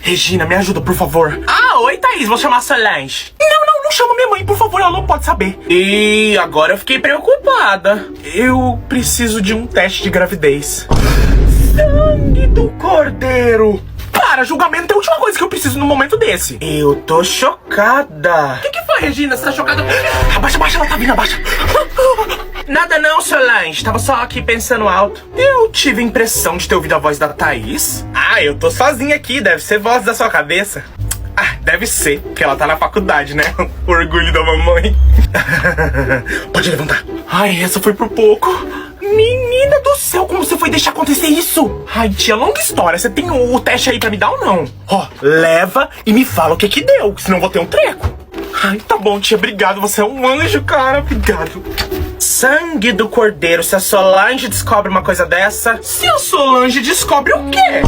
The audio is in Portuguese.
Regina, me ajuda, por favor. Ah, oi, Thaís, vou chamar a Solange. Não chama minha mãe, por favor, ela não pode saber. E agora eu fiquei preocupada. Eu preciso de um teste de gravidez. Sangue do cordeiro. Para, julgamento é a última coisa que eu preciso num momento desse. Eu tô chocada. O que foi, Regina? Você tá chocada? Abaixa, ela tá vindo, abaixa. Nada não, Solange. Tava só aqui pensando alto. Eu tive a impressão de ter ouvido a voz da Thaís. Ah, eu tô sozinha aqui, deve ser voz da sua cabeça. Ah, deve ser, porque ela tá na faculdade, né? Orgulho da mamãe. Pode levantar. Ai, essa foi por pouco. Menina do céu, como você foi deixar acontecer isso? Ai, tia, longa história. Você tem o teste aí pra me dar ou não? Ó, leva e me fala o que que deu, senão eu vou ter um treco. Ai, tá bom, tia, obrigado. Você é um anjo, cara. Obrigado. Sangue do cordeiro. Se a Solange descobre uma coisa dessa... Se a Solange descobre o quê?